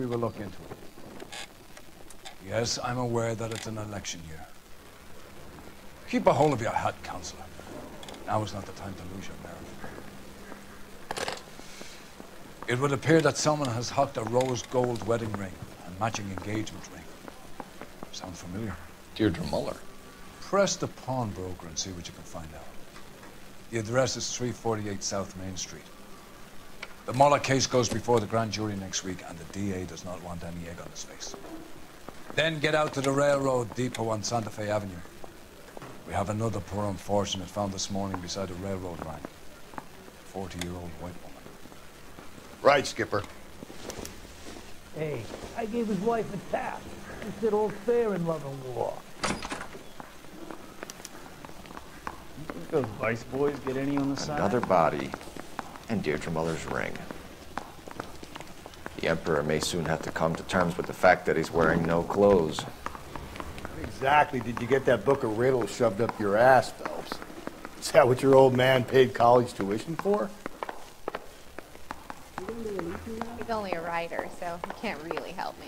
we will look into it. Yes, I'm aware that it's an election year. Keep a hold of your hat, Councillor. Now is not the time to lose your nerve. It would appear that someone has hocked a rose gold wedding ring and matching engagement ring. Sound familiar? Deirdre Muller. Press the pawnbroker and see what you can find out. The address is 348 South Main Street. The Muller case goes before the grand jury next week, and the DA does not want any egg on his face. Then get out to the railroad depot on Santa Fe Avenue. We have another poor unfortunate found this morning beside a railroad line. A 40-year-old white woman. Right, Skipper. Hey, I gave his wife a tap. He said all's fair in love and war. You think those Vice boys get any on the side? Another body. And Deirdre Muller's ring. The Emperor may soon have to come to terms with the fact that he's wearing no clothes. What exactly did you get that book of riddles shoved up your ass, Phelps? Is that what your old man paid college tuition for? He's only a writer, so he can't really help me.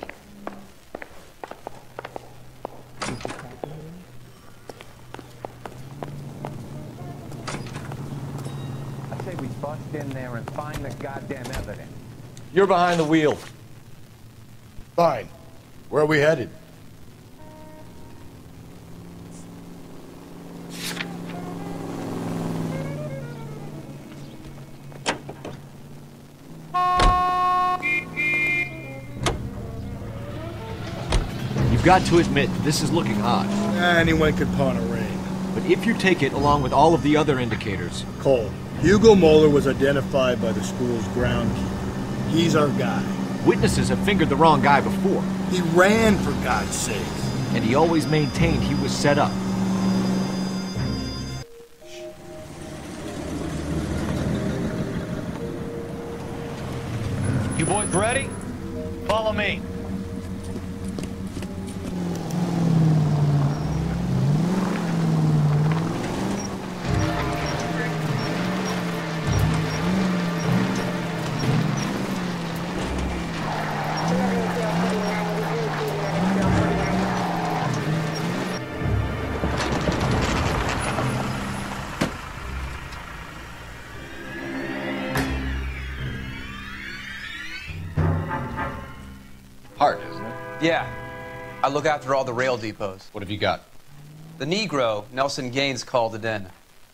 I say we bust in there and find the goddamn evidence. You're behind the wheel. Fine. Where are we headed? You've got to admit, this is looking odd. Anyone could pawn a ring. But if you take it along with all of the other indicators... Cole, Hugo Moeller was identified by the school's groundkeeper. He's our guy. Witnesses have fingered the wrong guy before. He ran, for God's sake. And he always maintained he was set up. You boys ready? Follow me. Hard, isn't it? Yeah. I look after all the rail depots. What have you got? The Negro, Nelson Gaines, called it in.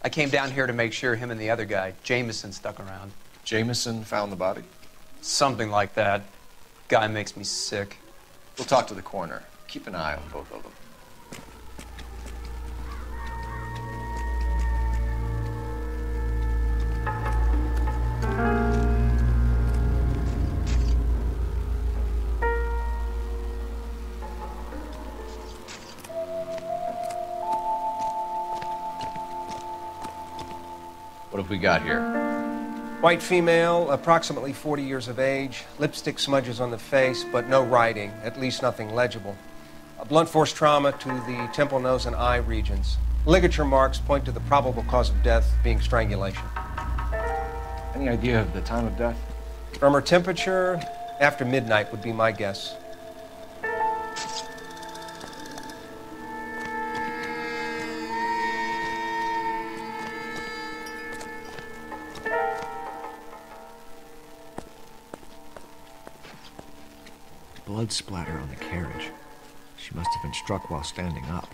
I came down here to make sure him and the other guy, Jameson, stuck around. Jameson found the body? Something like that. Guy makes me sick. We'll talk to the coroner. Keep an eye on both of them. What have we got here? White female, approximately 40 years of age, lipstick smudges on the face, but no writing, at least nothing legible. A blunt force trauma to the temple, nose, and eye regions. Ligature marks point to the probable cause of death being strangulation. Any idea of the time of death? From her temperature, after midnight would be my guess. Blood splatter on the carriage. She must have been struck while standing up.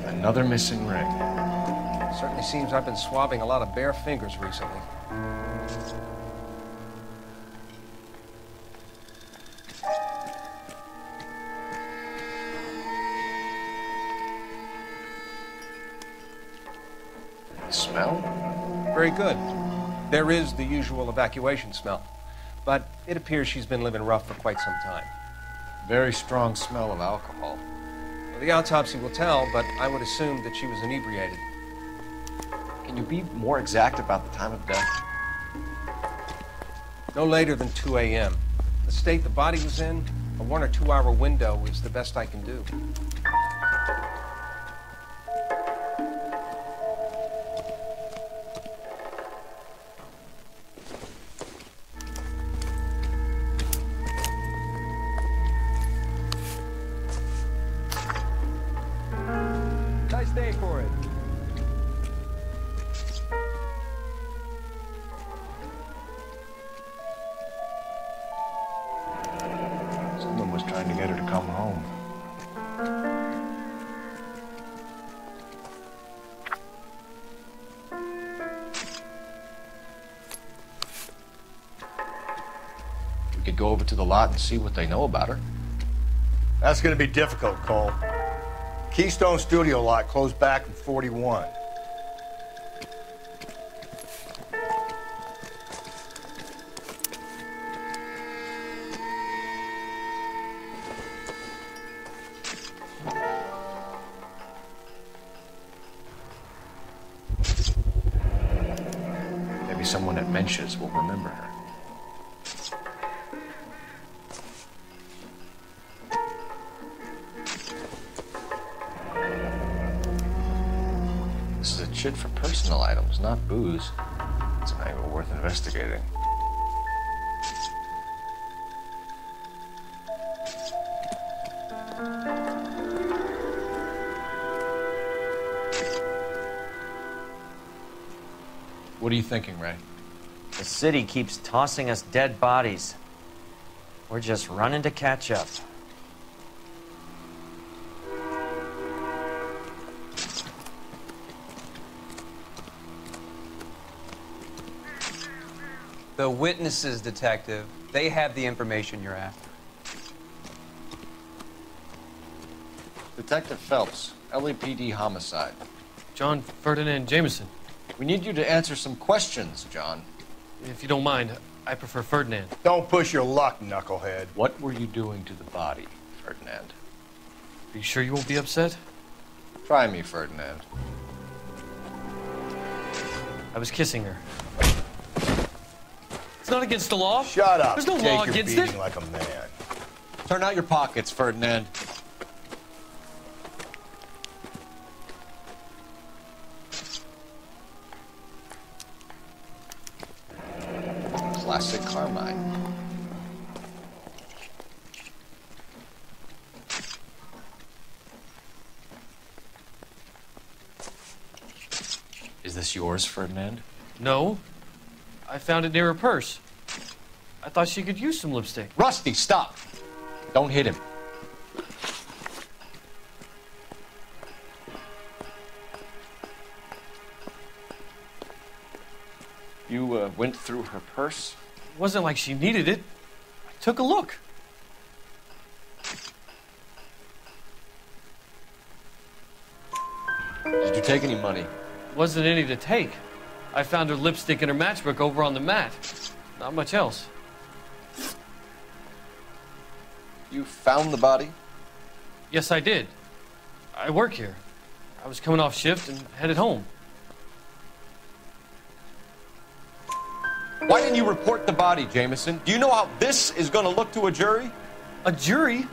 Another missing ring. Certainly seems I've been swabbing a lot of bare fingers recently. Smell? Very good. There is the usual evacuation smell, but it appears she's been living rough for quite some time. Very strong smell of alcohol. Well, the autopsy will tell, but I would assume that she was inebriated. Can you be more exact about the time of death? No later than 2 a.m. The state the body was in, a 1 or 2 hour window is the best I can do. Nice day for it. Someone was trying to get her to come home. We could go over to the lot and see what they know about her. That's gonna be difficult, Cole. Keystone Studio lot closed back in 41. Maybe someone at Mensch's will remember her. This is a chit for personal items, not booze. It's an angle worth investigating. What are you thinking, Ray? The city keeps tossing us dead bodies. We're just running to catch up. The witnesses, Detective, they have the information you're after. Detective Phelps, LAPD homicide. John Ferdinand Jameson. We need you to answer some questions, John. If you don't mind, I prefer Ferdinand. Don't push your luck, knucklehead. What were you doing to the body, Ferdinand? Are you sure you won't be upset? Try me, Ferdinand. I was kissing her. It's not against the law. Shut up. There's no Take law your against beating it. like a man. Turn out your pockets, Ferdinand. Classic Carmine. Is this yours, Ferdinand? No. I found it near her purse. I thought she could use some lipstick. Rusty, stop! Don't hit him. You went through her purse? It wasn't like she needed it. I took a look. Did you take any money? Wasn't any to take. I found her lipstick and her matchbook over on the mat. Not much else. You found the body? Yes, I did. I work here. I was coming off shift and headed home. Why didn't you report the body, Jameson? Do you know how this is going to look to a jury? A jury?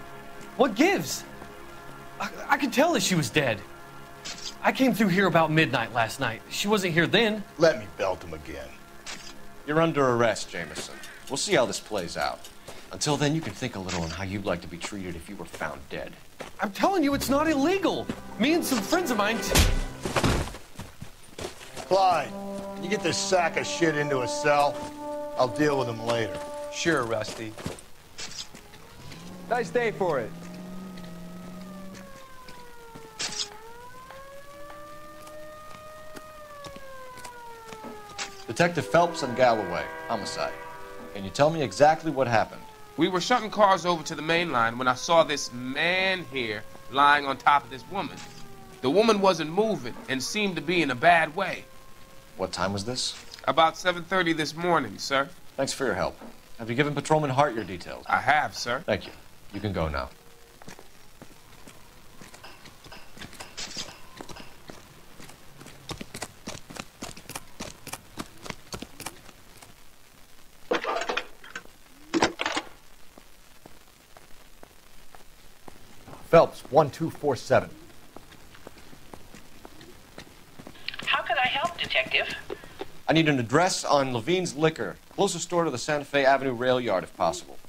What gives? I could tell that she was dead. I came through here about midnight last night. She wasn't here then. Let me belt him again. You're under arrest, Jameson. We'll see how this plays out. Until then, you can think a little on how you'd like to be treated if you were found dead. I'm telling you, it's not illegal. Me and some friends of mine... Clyde, you get this sack of shit into a cell. I'll deal with him later. Sure, Rusty. Nice day for it. Detective Phelps and Galloway, homicide. Can you tell me exactly what happened? We were shutting cars over to the main line when I saw this man here lying on top of this woman. The woman wasn't moving and seemed to be in a bad way. What time was this? About 7:30 this morning, sir. Thanks for your help. Have you given Patrolman Hart your details? I have, sir. Thank you. You can go now. Phelps, 1247. How can I help, Detective? I need an address on Levine's Liquor. Closest store to the Santa Fe Avenue rail yard, if possible.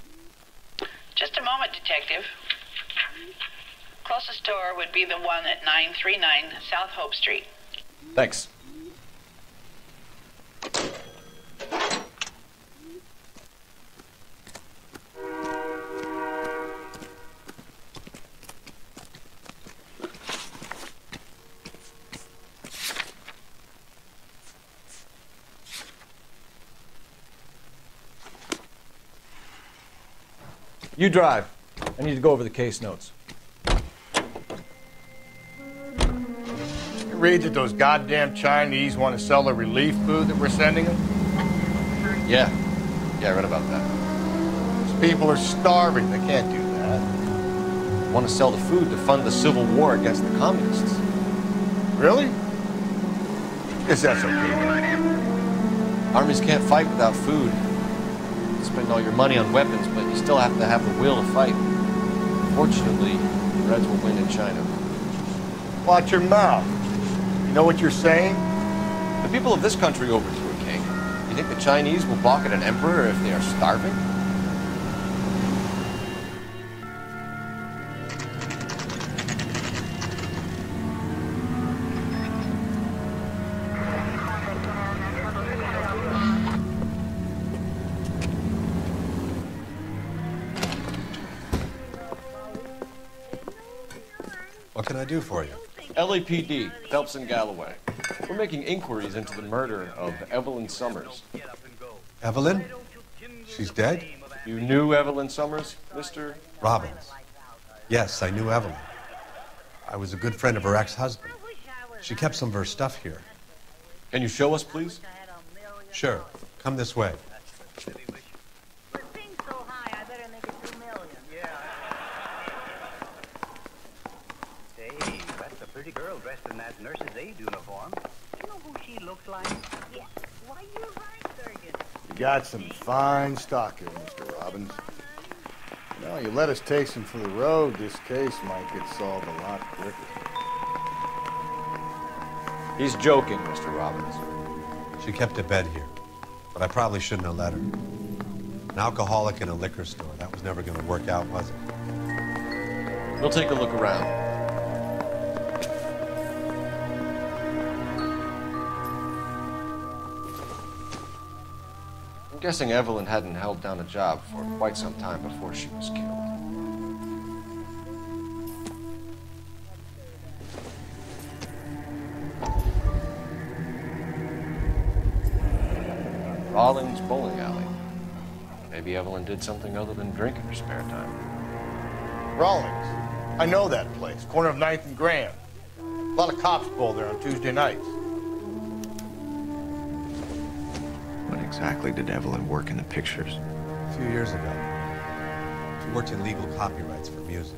Just a moment, Detective. Closest store would be the one at 939 South Hope Street. Thanks. You drive. I need to go over the case notes. You read that those goddamn Chinese want to sell the relief food that we're sending them? Yeah, I read about that. These people are starving. They can't do that. Want to sell the food to fund the civil war against the communists. Really? Guess that's okay. Armies can't fight without food. You spend all your money on weapons, but you still have to have the will to fight. Fortunately, the Reds will win in China. Watch your mouth. You know what you're saying? The people of this country overthrew a king. You think the Chinese will balk at an emperor if they are starving? What can I do for you? LAPD, Phelps and Galloway. We're making inquiries into the murder of Evelyn Summers. Evelyn? She's dead? You knew Evelyn Summers, Mr. Robbins. Yes, I knew Evelyn. I was a good friend of her ex-husband. She kept some of her stuff here. Can you show us, please? Sure. Come this way. Pretty girl dressed in that nurse's aid uniform. You know who she looks like? Yes. Why, you're right, Surgeon. You got some fine stock here, Mr. Robbins. You know, you let us take some for the road, this case might get solved a lot quicker. He's joking, Mr. Robbins. She kept a bed here, but I probably shouldn't have let her. An alcoholic in a liquor store. That was never going to work out, was it? We'll take a look around. I'm guessing Evelyn hadn't held down a job for quite some time before she was killed. Rawlings Bowling Alley. Maybe Evelyn did something other than drink in her spare time. Rawlings. I know that place. Corner of 9th and Grand. A lot of cops bowl there on Tuesday nights. What exactly did Evelyn work in the pictures? A few years ago. She worked in legal copyrights for music.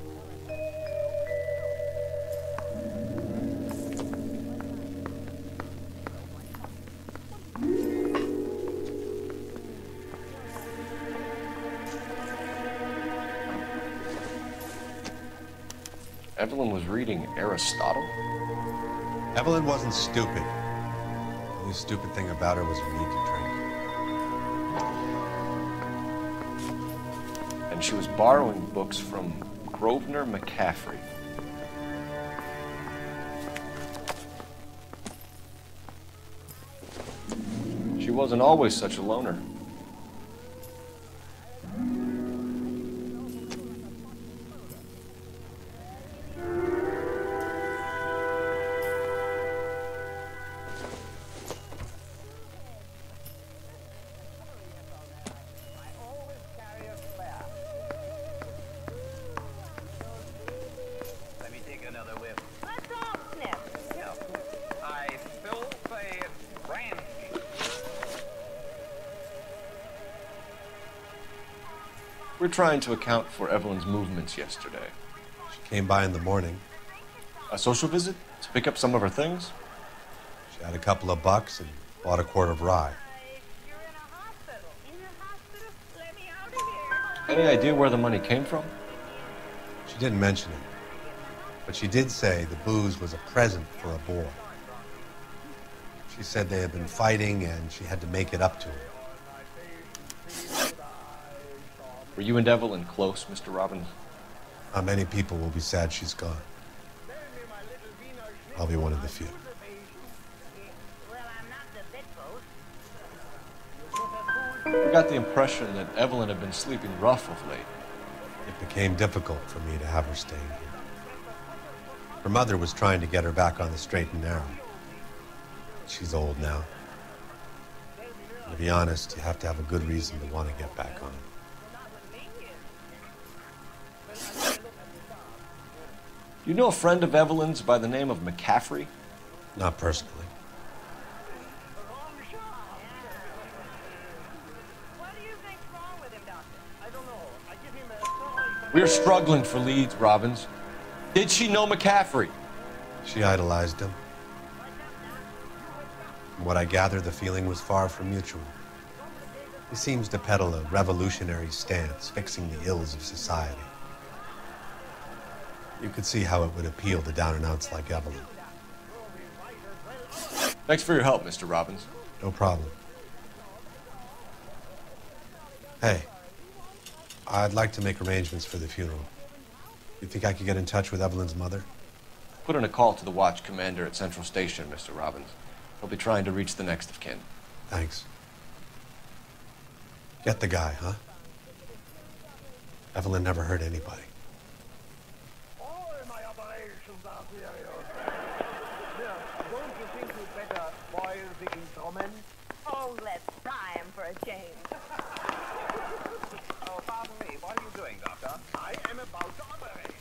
Evelyn was reading Aristotle? Evelyn wasn't stupid. The only stupid thing about her was her need to drink. And she was borrowing books from Grosvenor McCaffrey. She wasn't always such a loner. We're trying to account for Evelyn's movements yesterday. She came by in the morning. A social visit? To pick up some of her things? She had a couple of bucks and bought a quart of rye. Any idea where the money came from? She didn't mention it. But she did say the booze was a present for a boy. She said they had been fighting and she had to make it up to him. Were you and Evelyn close, Mr. Robbins? Many people will be sad she's gone. I'll be one of the few. I got the impression that Evelyn had been sleeping rough of late. It became difficult for me to have her staying here. Her mother was trying to get her back on the straight and narrow. She's old now. And to be honest, you have to have a good reason to want to get back on. You know a friend of Evelyn's by the name of McCaffrey? Not personally. We're struggling for leads, Robbins. Did she know McCaffrey? She idolized him. From what I gather, the feeling was far from mutual. He seems to peddle a revolutionary stance, fixing the ills of society. You could see how it would appeal to down-and-outs like Evelyn. Thanks for your help, Mr. Robbins. No problem. Hey, I'd like to make arrangements for the funeral. You think I could get in touch with Evelyn's mother? Put in a call to the watch commander at Central Station, Mr. Robbins. He'll be trying to reach the next of kin. Thanks. Get the guy, huh? Evelyn never hurt anybody. Oh, let's time for a change. Oh, pardon me. What are you doing, Doctor? I am about to operate.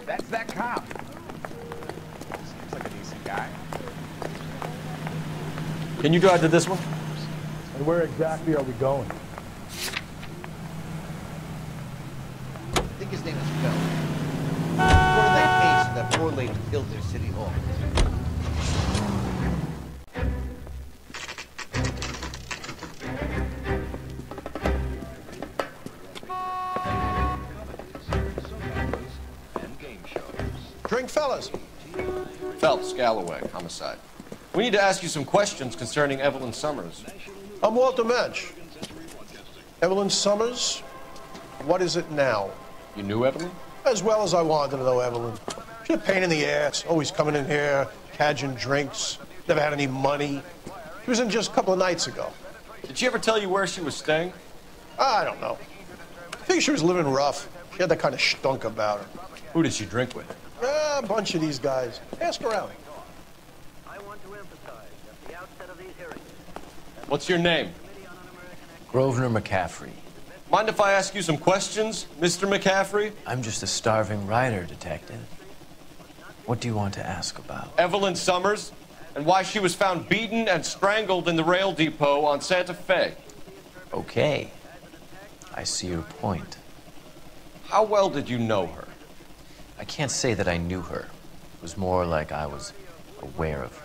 That's that cop. Seems like a decent guy. Can you drive to this one? And where exactly are we going? I think his name is Phil. Part of that case of that poor lady killed near City Hall. Drink, fellas. Phelps, Galloway, homicide. We need to ask you some questions concerning Evelyn Summers. I'm Walter Mensch. Evelyn Summers, what is it now? You knew Evelyn? As well as I wanted to know Evelyn. She's a pain in the ass, always coming in here, cadging drinks, never had any money. She was in just a couple of nights ago. Did she ever tell you where she was staying? I don't know. I think she was living rough. She had that kind of stunk about her. Who did she drink with? A bunch of these guys. Ask around. What's your name? Grosvenor McCaffrey. Mind if I ask you some questions, Mr. McCaffrey? I'm just a starving writer, Detective. What do you want to ask about? Evelyn Summers, and why she was found beaten and strangled in the rail depot on Santa Fe. Okay. I see your point. How well did you know her? I can't say that I knew her. It was more like I was aware of her.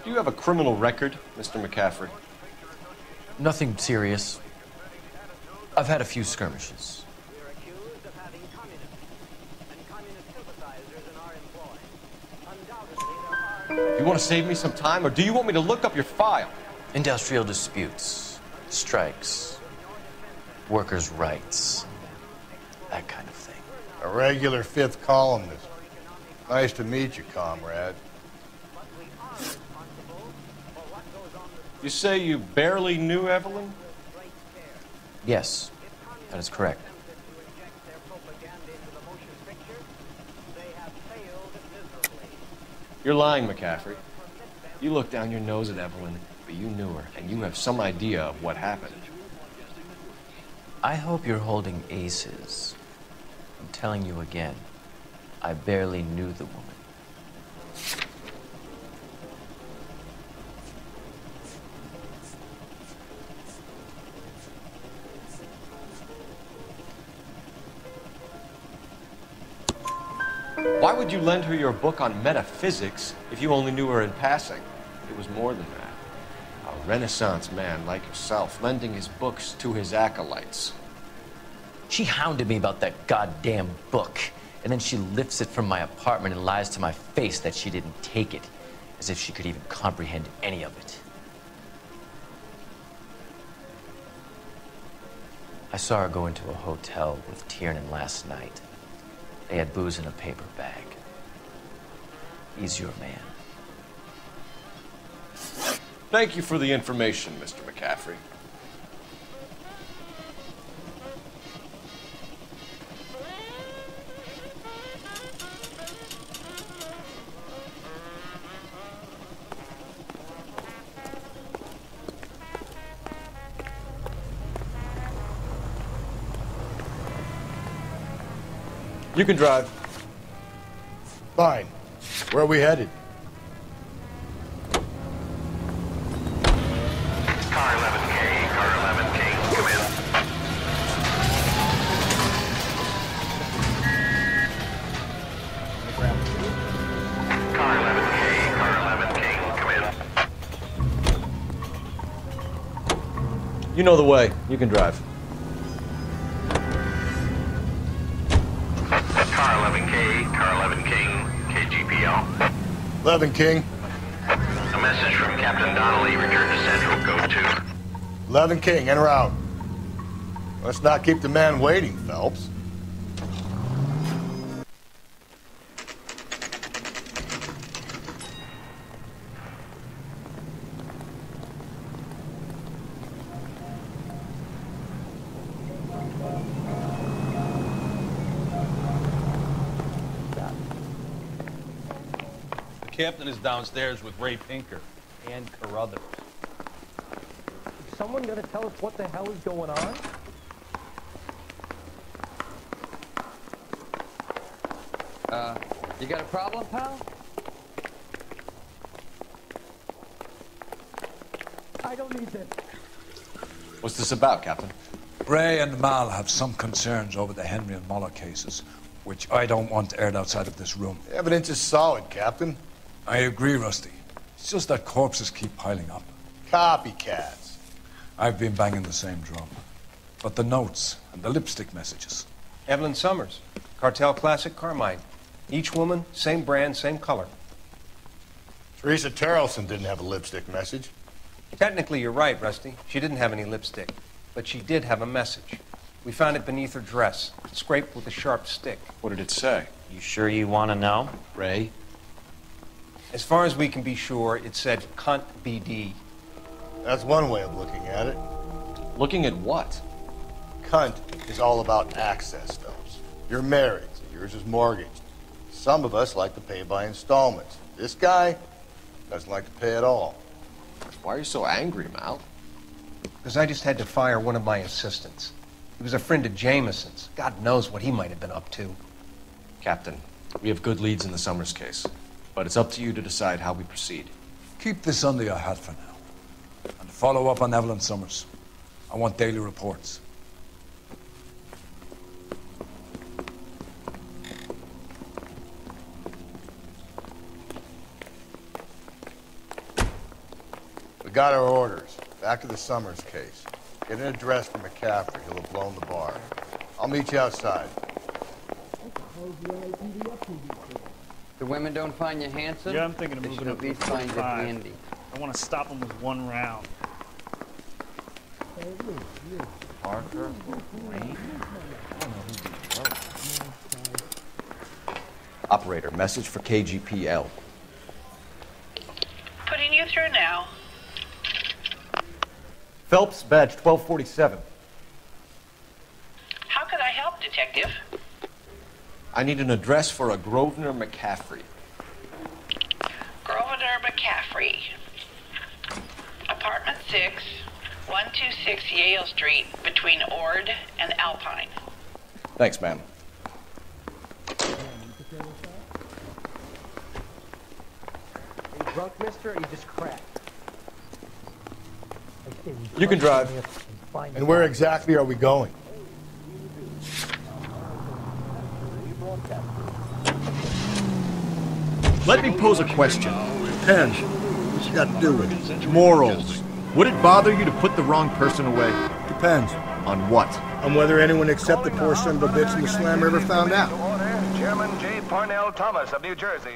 Do you have a criminal record, Mr. McCaffrey? Nothing serious. I've had a few skirmishes. Do you want to save me some time, or do you want me to look up your file? Industrial disputes, strikes, workers' rights, that kind of thing. A regular fifth columnist. Nice to meet you, comrade. You say you barely knew Evelyn? Yes, that is correct. You're lying, McCaffrey. You looked down your nose at Evelyn, but you knew her, and you have some idea of what happened. I hope you're holding aces. I'm telling you again, I barely knew the woman. Why would you lend her your book on metaphysics if you only knew her in passing? It was more than that. A Renaissance man like yourself, lending his books to his acolytes. She hounded me about that goddamn book, and then she lifts it from my apartment and lies to my face that she didn't take it, as if she could even comprehend any of it. I saw her go into a hotel with Tiernan last night. They had booze in a paper bag. He's your man. Thank you for the information, Mr. McCaffrey. You can drive. Fine. Where are we headed? Car 11K, car 11K, come in. Car 11K, car 11K, come in. You know the way. You can drive. Car 11K, car 11 King, KGPL. 11 King. A message from Captain Donnelly, return to Central, go to. 11 King, en route. Let's not keep the man waiting, Phelps. The captain is downstairs with Ray Pinker and Carruthers. Is someone gonna tell us what the hell is going on? You got a problem, pal? I don't need this. What's this about, Captain? Ray and Mal have some concerns over the Henry and Muller cases, which I don't want aired outside of this room. The evidence is solid, Captain. I agree, Rusty. It's just that corpses keep piling up. Copycats. I've been banging the same drum. But the notes and the lipstick messages. Evelyn Summers, Cartel Classic Carmine. Each woman, same brand, same color. Teresa Terrelson didn't have a lipstick message. Technically, you're right, Rusty. She didn't have any lipstick. But she did have a message. We found it beneath her dress, scraped with a sharp stick. What did it say? You sure you want to know? Ray? As far as we can be sure, it said cunt BD. That's one way of looking at it. Looking at what? Cunt is all about access, Phelps. You're married, so yours is mortgaged. Some of us like to pay by installments. This guy doesn't like to pay at all. Why are you so angry, Mal? Because I just had to fire one of my assistants. He was a friend of Jameson's. God knows what he might have been up to. Captain, we have good leads in the Summers case, but it's up to you to decide how we proceed. Keep this under your hat for now. And follow up on Evelyn Summers. I want daily reports. We got our orders. Back to the Summers case. Get an address for McCaffrey. He'll have blown the bar. I'll meet you outside. The women don't find you handsome? Yeah, I'm thinking of They moving should up at to least find you 45. handy. I want to stop him with one round. Parker, Green? Operator, message for KGPL. Putting you through now. Phelps, badge 1247. How could I help, Detective? I need an address for a Grosvenor McCaffrey. Grosvenor McCaffrey. Apartment 6, 126 Yale Street, between Ord and Alpine. Thanks, ma'am. Are you drunk, mister, or you just cracked? You can drive. And where exactly are we going? Let me pose a question. Depends. What's it got to do with it? Morals. Would it bother you to put the wrong person away? Depends. On what? On whether anyone except the poor son of a bitch in the Slammer ever found out. Chairman J. Parnell Thomas of New Jersey.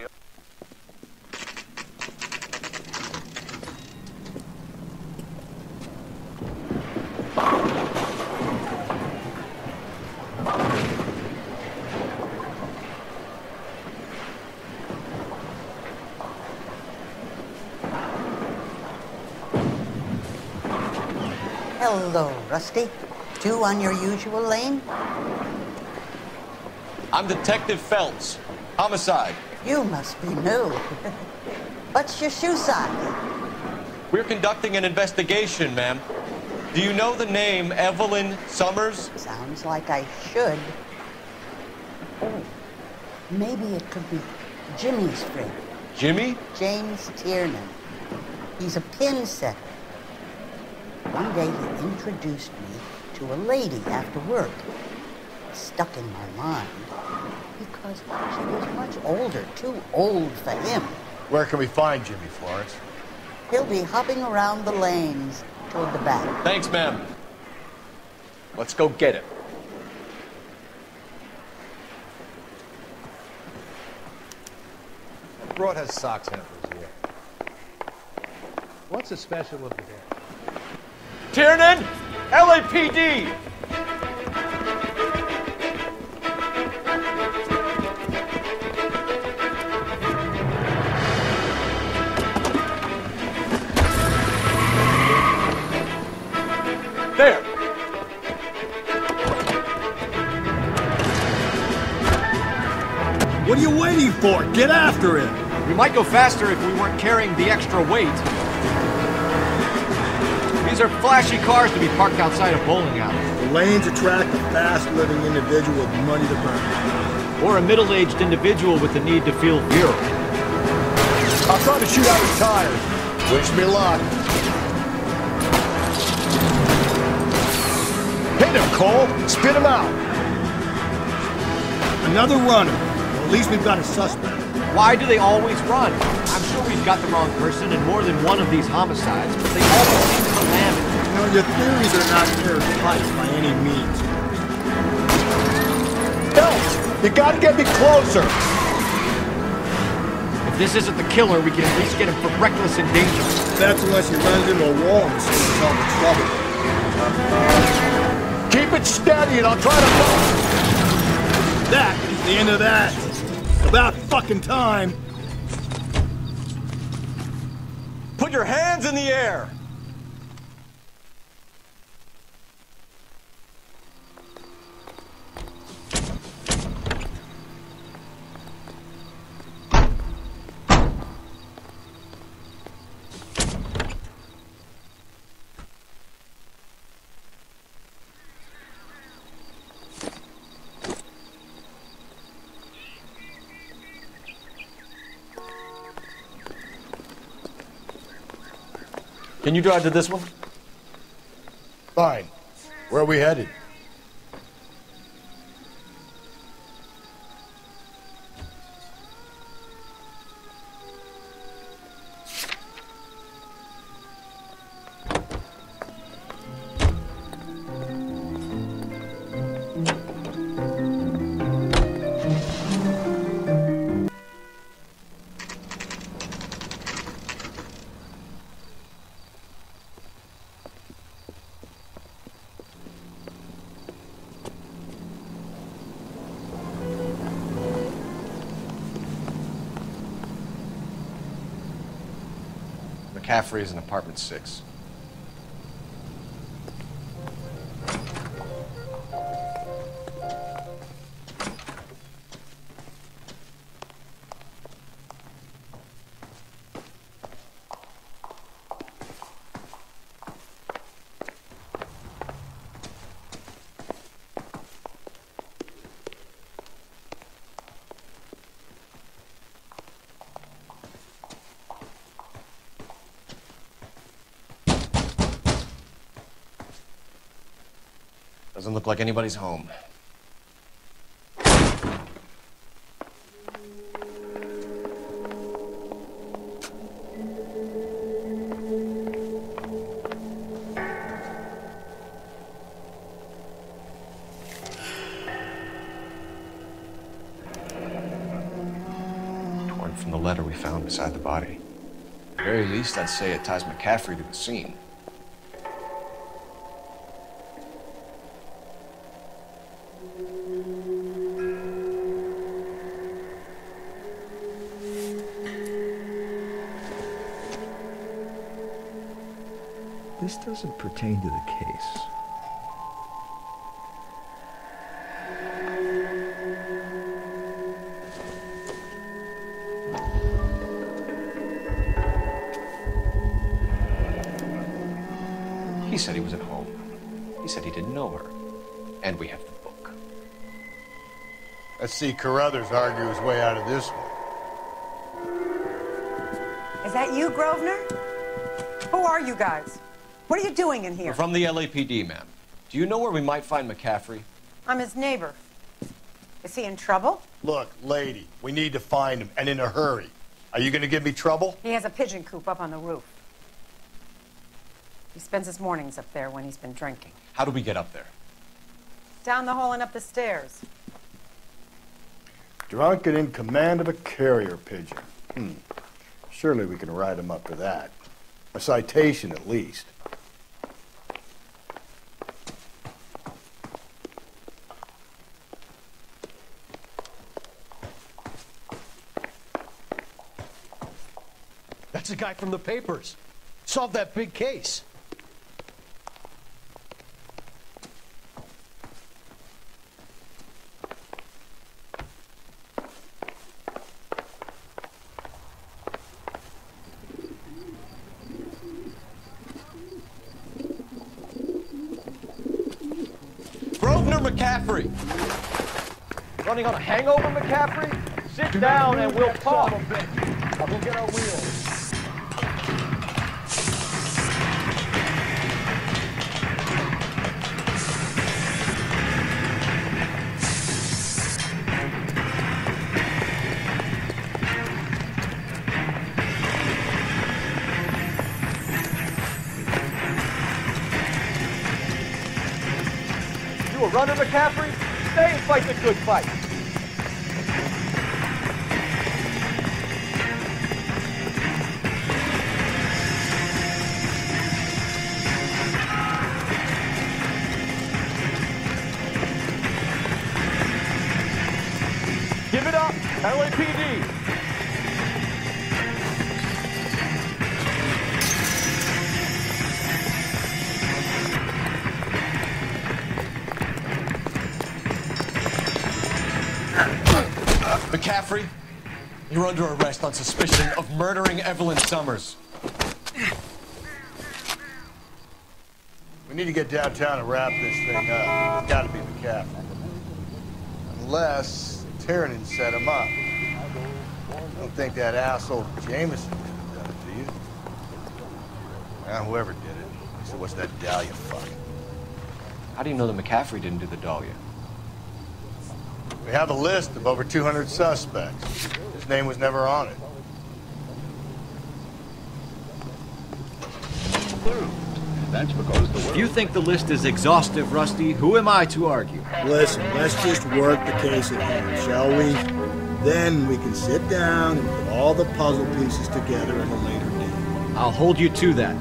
Hello, Rusty. Two on your usual lane? I'm Detective Phelps. Homicide. You must be new. What's your shoe size? We're conducting an investigation, ma'am. Do you know the name Evelyn Summers? Sounds like I should. Oh, maybe it could be Jimmy's friend. Jimmy? James Tiernan. He's a pin setter. One day he introduced me to a lady after work. It stuck in my mind because she was much older, too old for him. Where can we find Jimmy, Florence? He'll be hopping around the lanes toward the back. Thanks, ma'am. Let's go get him. Broad has sock samples here. What's so special of the day? Tiernan! LAPD! There! What are you waiting for? Get after him! We might go faster if we weren't carrying the extra weight. These are flashy cars to be parked outside a bowling alley. The lanes attract a fast-living individual with money to burn. Or a middle-aged individual with the need to feel virile. I'll try to shoot out his tires. Wish me luck. Hit him, Cole! Spit him out! Another runner. Well, at least we've got a suspect. Why do they always run? I'm sure we've got the wrong person in more than one of these homicides, but they always seem to land it. You know, your theories are not airtight by any means. Phelps, you gotta get me closer! If this isn't the killer, we can at least get him for reckless endangerment. That's unless he runs into a wall and saves himself in trouble. Keep it steady and I'll try to bump. That is the end of that. About fucking time. Put your hands in the air! Can you drive to this one? Fine. Where are we headed? McCaffrey is in apartment 6. Doesn't look like anybody's home. from the letter we found beside the body. At the very least, I'd say it ties McCaffrey to the scene. This doesn't pertain to the case. He said he was at home. He said he didn't know her. And we have the book. Let's see Carruthers argue his way out of this one. Is that you, Grosvenor? Who are you guys? What are you doing in here? We're from the LAPD, ma'am. Do you know where we might find McCaffrey? I'm his neighbor. Is he in trouble? Look, lady, we need to find him, and in a hurry. Are you going to give me trouble? He has a pigeon coop up on the roof. He spends his mornings up there when he's been drinking. How do we get up there? Down the hall and up the stairs. Drunk and in command of a carrier pigeon. Surely we can write him up for that. A citation, at least. That's the guy from the papers. Solved that big case. Grosvenor McCaffrey! Running on a hangover, McCaffrey? Sit down and we'll talk. I'll go get our wheels. You a runner, McCaffrey? Stay and fight the good fight. Give it up, LAPD. McCaffrey, you're under arrest on suspicion of murdering Evelyn Summers. We need to get downtown and wrap this thing up. It's gotta be McCaffrey. Unless Tiernan set him up. I don't think that asshole Jameson could have done it, do you? Well, whoever did it. So what's that Dahlia fuck? How do you know that McCaffrey didn't do the Dahlia? We have a list of over 200 suspects. His name was never on it. That's because the world... If you think the list is exhaustive, Rusty, who am I to argue? Listen, let's just work the case at hand, shall we? Then we can sit down and put all the puzzle pieces together at a later date. I'll hold you to that.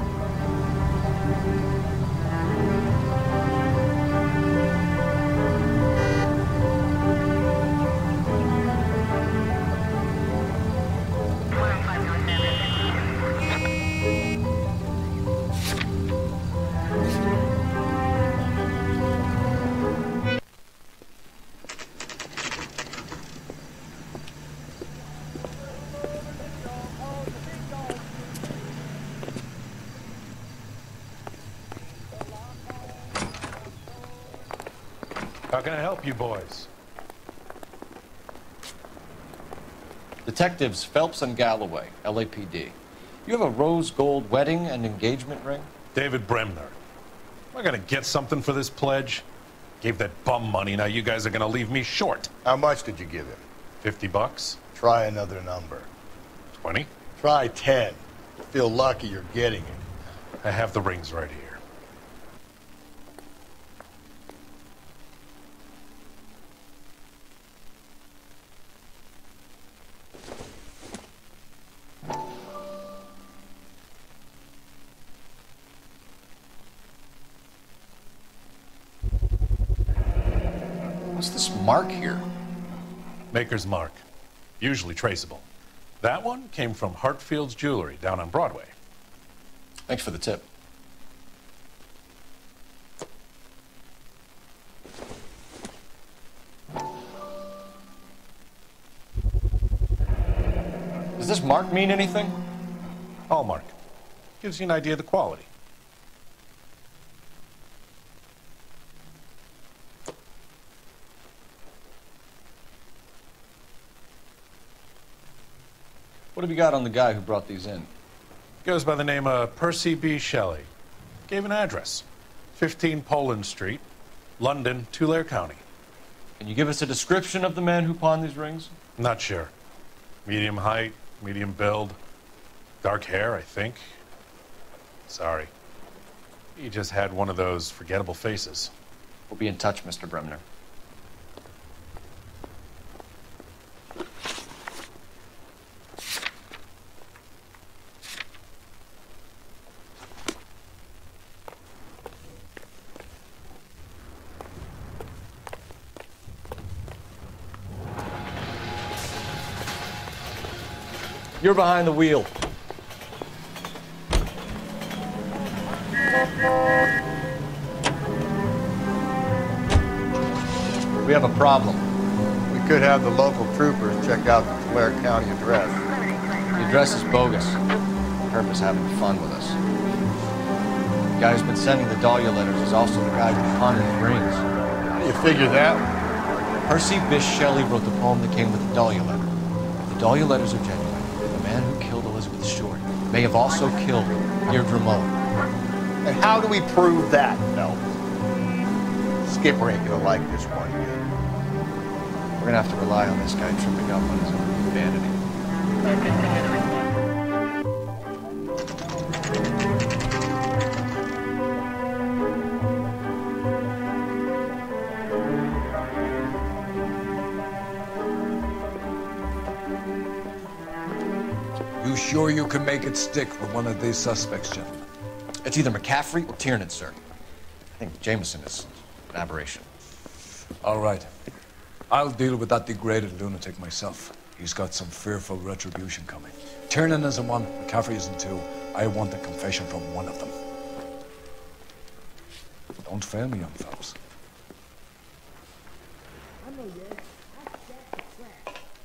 How can I help you boys? Detectives Phelps and Galloway, LAPD. You have a rose gold wedding and engagement ring? David Bremner. Am I gonna get something for this pledge? Gave that bum money, now you guys are gonna leave me short. How much did you give him? $50? Try another number. 20? Try 10. Feel lucky you're getting it. I have the rings right here. this mark here? Maker's mark. Usually traceable. That one came from Hartfield's Jewelry down on Broadway. Thanks for the tip. Does this mark mean anything? Hallmark. Gives you an idea of the quality. What have you got on the guy who brought these in? Goes by the name of Percy B. Shelley. Gave an address. 15 Poland Street, London, Tulare County. Can you give us a description of the man who pawned these rings? Not sure. Medium height, medium build. Dark hair, I think. Sorry. He just had one of those forgettable faces. We'll be in touch, Mr. Bremner. You're behind the wheel. We have a problem. We could have the local troopers check out the Tulare County address. The address is bogus. Herb is having fun with us. The guy who's been sending the Dahlia letters is also the guy who pawned the rings. How do you figure that? Percy Bysshe Shelley wrote the poem that came with the Dahlia letter. If the Dahlia letters are genuine, the man who killed Elizabeth Short may have also killed Deirdre Mullen. And how do we prove that, Phelps? Skipper ain't gonna like this one bit. We're gonna have to rely on this guy tripping up on his own vanity. You sure you can make it stick with one of these suspects, gentlemen? It's either McCaffrey or Tiernan, sir. I think Jameson is an aberration. All right. I'll deal with that degraded lunatic myself. He's got some fearful retribution coming. Tiernan isn't one, McCaffrey isn't two. I want a confession from one of them. Don't fail me, young fellows.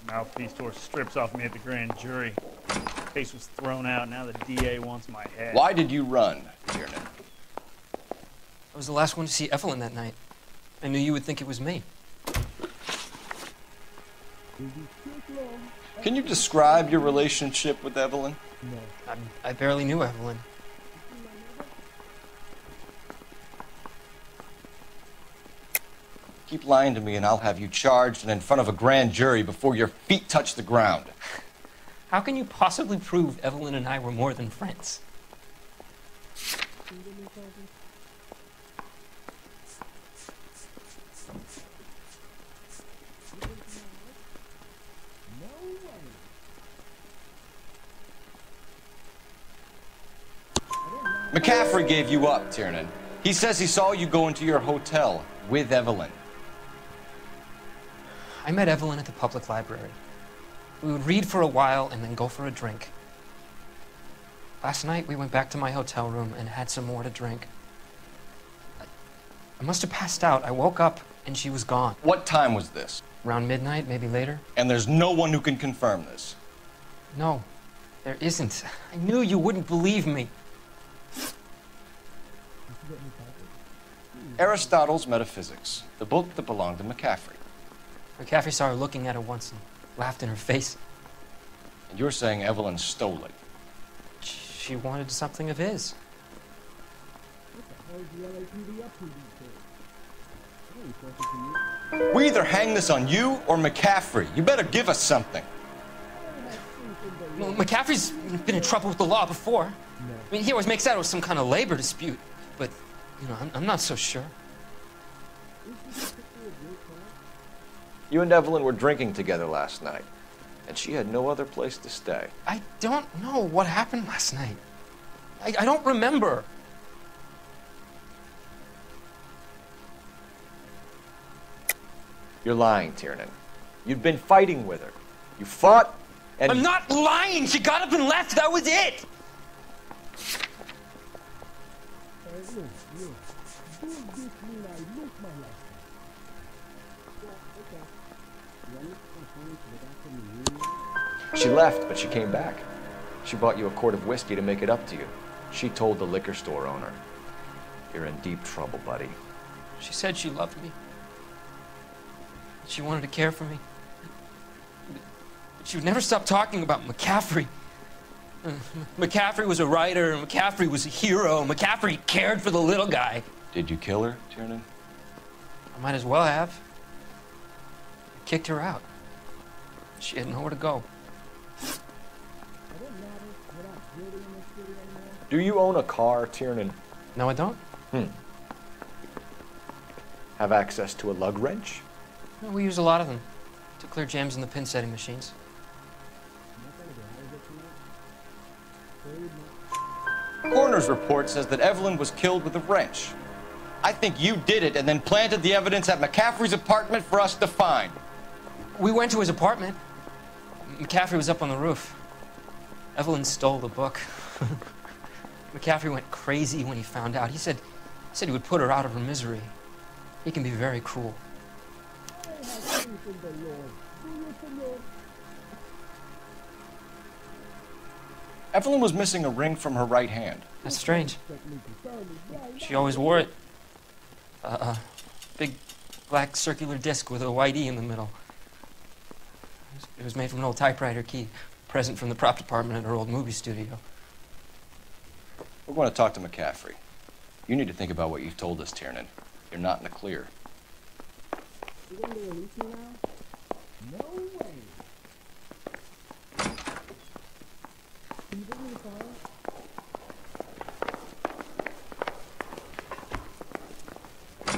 Mouthpiece tore strips off me at the grand jury. Case was thrown out. Now the DA wants my head. Why did you run, Tiernan? I was the last one to see Evelyn that night. I knew you would think it was me. Can you describe your relationship with Evelyn? I barely knew Evelyn. Keep lying to me and I'll have you charged and in front of a grand jury before your feet touch the ground. How can you possibly prove Evelyn and I were more than friends? McCaffrey gave you up, Tiernan. He says he saw you go into your hotel with Evelyn. I met Evelyn at the public library. We would read for a while and then go for a drink. Last night, we went back to my hotel room and had some more to drink. I must have passed out. I woke up and she was gone. What time was this? Around midnight, maybe later. And there's no one who can confirm this? No, there isn't. I knew you wouldn't believe me. Aristotle's Metaphysics, the book that belonged to McCaffrey. McCaffrey saw her looking at it once and laughed in her face. And you're saying Evelyn stole it? She wanted something of his. We either hang this on you or McCaffrey. You better give us something. Well, McCaffrey's been in trouble with the law before. I mean, he always makes out it was some kind of labor dispute, but, you know, I'm not so sure. You and Evelyn were drinking together last night, and she had no other place to stay. I don't know what happened last night. I don't remember. You're lying, Tiernan. You've been fighting with her. You fought, and... I'm not lying! She got up and left! That was it! She left, but she came back. She bought you a quart of whiskey to make it up to you. She told the liquor store owner. You're in deep trouble, buddy. She said she loved me. She wanted to care for me. But she would never stop talking about McCaffrey. McCaffrey was a writer, and McCaffrey was a hero. McCaffrey cared for the little guy. Did you kill her, Tiernan? I might as well have. I kicked her out. She had nowhere to go. Do you own a car, Tiernan? No, I don't. Have access to a lug wrench? No, we use a lot of them to clear jams in the pin setting machines. Coroner's report says that Evelyn was killed with a wrench. I think you did it and then planted the evidence at McCaffrey's apartment for us to find. We went to his apartment. McCaffrey was up on the roof. Evelyn stole the book. McCaffrey went crazy when he found out. He said he would put her out of her misery. He can be very cruel. Evelyn was missing a ring from her right hand. That's strange. She always wore it. Big black circular disc with a white E in the middle. It was made from an old typewriter key, present from the prop department at her old movie studio. We're going to talk to McCaffrey. You need to think about what you've told us, Tiernan. You're not in the clear. You going to release me now? No way. Can you bring me the car?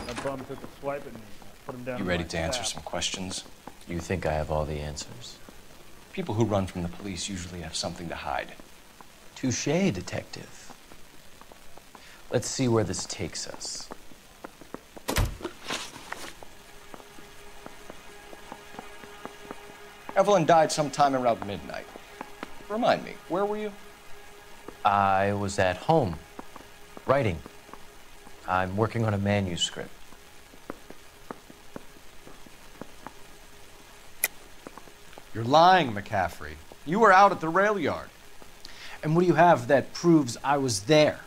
That bum took a swipe at me. Put him down. You ready to answer some questions? You think I have all the answers? People who run from the police usually have something to hide. Touché, detective. Let's see where this takes us. Evelyn died sometime around midnight. Remind me, where were you? I was at home, writing. I'm working on a manuscript. You're lying, McCaffrey. You were out at the rail yard. And what do you have that proves I was there?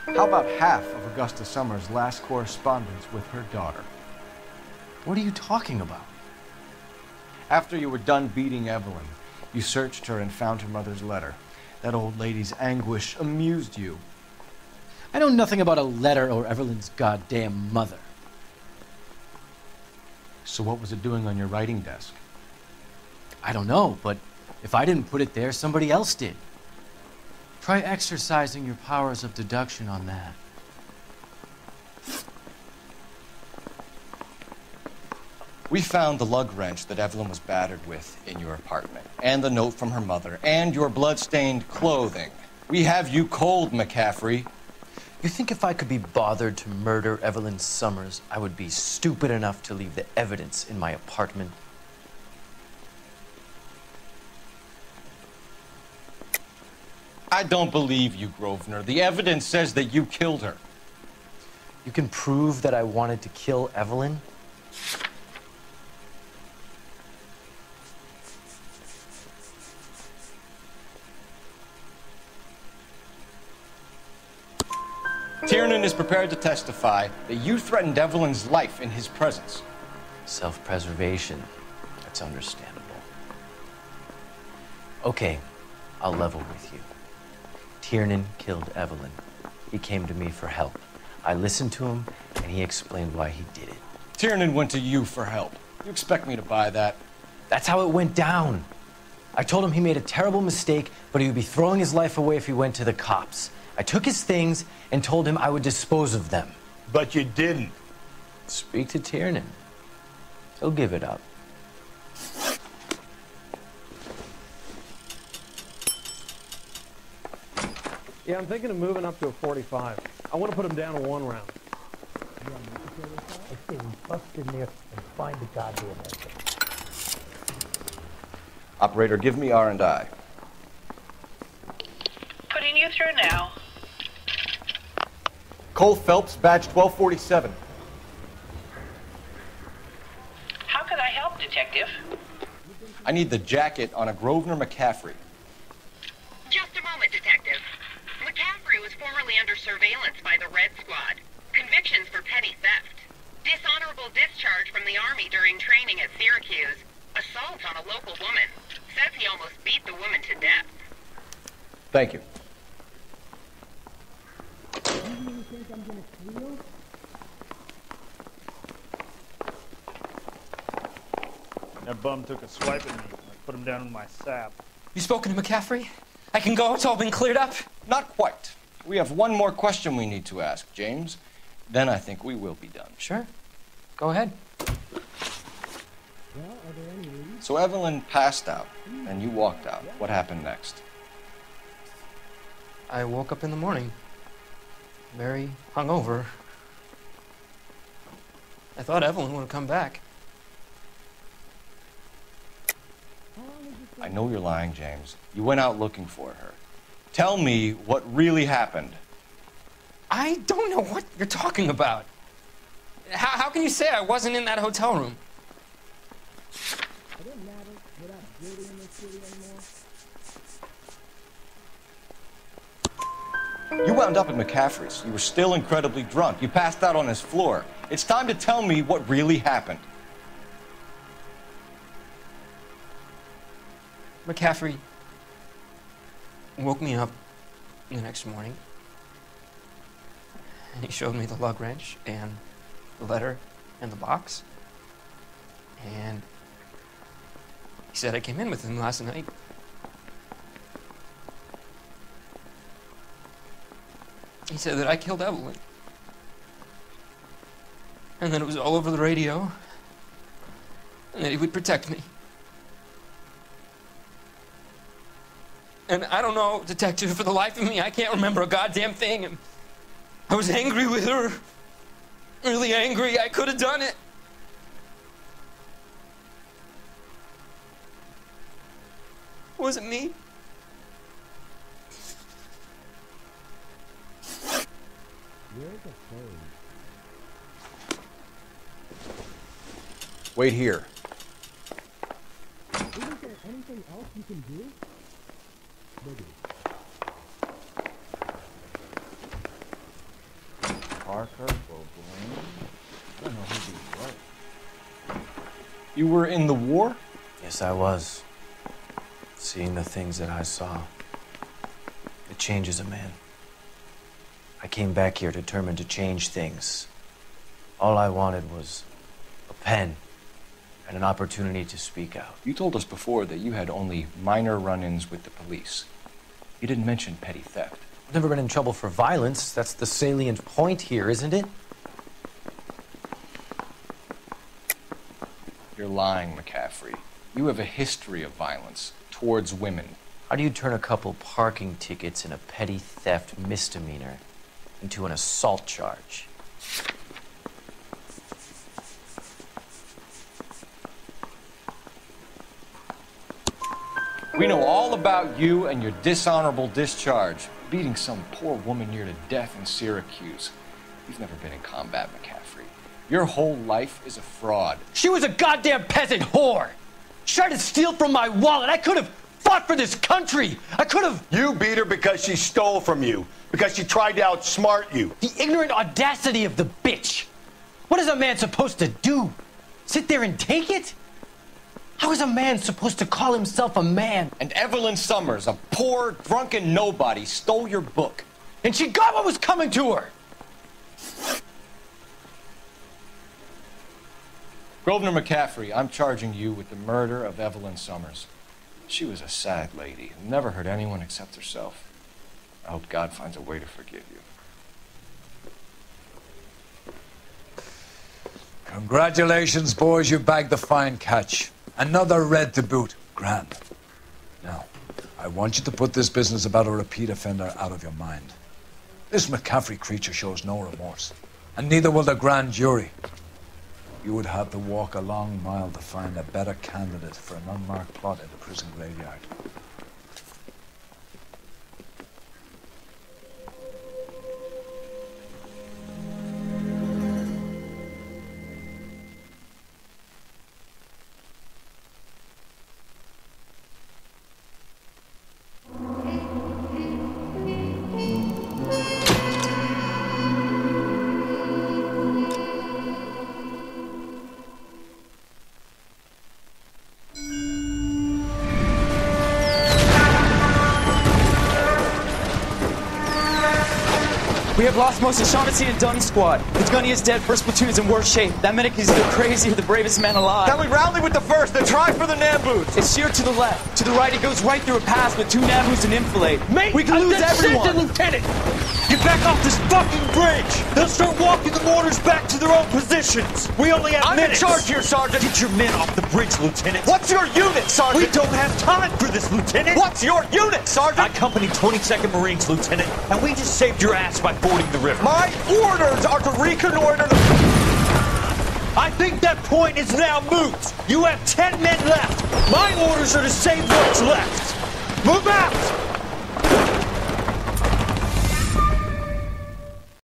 How about half of Augusta Summers' last correspondence with her daughter? What are you talking about? After you were done beating Evelyn, you searched her and found her mother's letter. That old lady's anguish amused you. I know nothing about a letter or Evelyn's goddamn mother. So what was it doing on your writing desk? I don't know, but if I didn't put it there, somebody else did. Try exercising your powers of deduction on that. We found the lug wrench that Evelyn was battered with in your apartment, and the note from her mother, and your blood-stained clothing. We have you cold, McCaffrey. You think if I could be bothered to murder Evelyn Summers, I would be stupid enough to leave the evidence in my apartment? I don't believe you, Grosvenor. The evidence says that you killed her. You can prove that I wanted to kill Evelyn? Tiernan is prepared to testify that you threatened Evelyn's life in his presence. Self-preservation. That's understandable. Okay, I'll level with you. Tiernan killed Evelyn. He came to me for help. I listened to him, and he explained why he did it. Tiernan went to you for help. You expect me to buy that? That's how it went down. I told him he made a terrible mistake, but he would be throwing his life away if he went to the cops. I took his things and told him I would dispose of them. But you didn't. Speak to Tiernan. He'll give it up. Yeah, I'm thinking of moving up to a 45. I want to put him down to 1 round. I say we bust in there and find the goddamn exit. Operator, give me R&I. Putting you through now. Cole Phelps, badge 1247. How could I help, Detective? I need the jacket on a Grosvenor McCaffrey. Just a moment, Detective. McCaffrey was formerly under surveillance by the Red Squad. Convictions for petty theft. Dishonorable discharge from the Army during training at Syracuse. Assault on a local woman. Says he almost beat the woman to death. Thank you. You think I'm gonna squeal? That bum took a swipe at me. I put him down in my sap. You spoken to McCaffrey? I can go? It's all been cleared up? Not quite. We have one more question we need to ask, James. Then I think we will be done. Sure. Go ahead. Well, are there any leads? So Evelyn passed out, and you walked out. What happened next? I woke up in the morning, very hungover. I thought Evelyn would have come back. I know you're lying, James. You went out looking for her. Tell me what really happened. I don't know what you're talking about. How can you say I wasn't in that hotel room? It doesn't matter. We're not building in this city anymore. You wound up at McCaffrey's. You were still incredibly drunk. You passed out on his floor. It's time to tell me what really happened. McCaffrey woke me up the next morning, and he showed me the lug wrench and the letter and the box, and he said I came in with him last night. He said that I killed Evelyn, and that it was all over the radio, and that he would protect me. And I don't know, Detective, for the life of me, I can't remember a goddamn thing. And I was angry with her. Really angry. I could have done it. Was it me? Where's the phone? Wait here. Isn't there anything else you can do? Parker, Beaubrain. I don't know who these were. You were in the war? Yes, I was. Seeing the things that I saw. It changes a man. I came back here determined to change things. All I wanted was a pen and an opportunity to speak out. You told us before that you had only minor run-ins with the police. You didn't mention petty theft. I've never been in trouble for violence. That's the salient point here, isn't it? You're lying, McCaffrey. You have a history of violence towards women. How do you turn a couple parking tickets and a petty theft misdemeanor into an assault charge? We know all about you and your dishonorable discharge, beating some poor woman near to death in Syracuse. You've never been in combat, McCaffrey. Your whole life is a fraud. She was a goddamn peasant whore! She tried to steal from my wallet. I could have fought for this country. I could have... You beat her because she stole from you. Because she tried to outsmart you. The ignorant audacity of the bitch. What is a man supposed to do? Sit there and take it? How is a man supposed to call himself a man? And Evelyn Summers, a poor, drunken nobody, stole your book. And she got what was coming to her! Grosvenor McCaffrey, I'm charging you with the murder of Evelyn Summers. She was a sad lady who never hurt anyone except herself. I hope God finds a way to forgive you. Congratulations, boys, you bagged the fine catch. Another red to boot. Grand. Now, I I want you to put this business about a repeat offender out of your mind. This McCaffrey creature shows no remorse, and neither will the grand jury. You would have to walk a long mile to find a better candidate for an unmarked plot in the prison graveyard. We have lost most of Shaughnessy and Dunn's squad. The gunny is dead, first platoon is in worse shape. That medic is either crazy or the bravest man alive. Can we rally with the first and try for the Nambus? It's sheer to the left. To the right, it goes right through a pass with 2 Nambus and enfilade. Mate, we can lose everyone. Lieutenant! Get back off this fucking bridge! They'll start walking the mortars back to their own positions! We only have minutes! I'm in charge here, Sergeant! Get your men off the bridge, Lieutenant! What's your unit, Sergeant? We don't have time for this, Lieutenant! What's your unit, Sergeant? I company 22nd Marines, Lieutenant, and we just saved your ass by fording the river. My orders are to reconnoiter the... I think that point is now moot! You have 10 men left! My orders are to save what's left! Move out!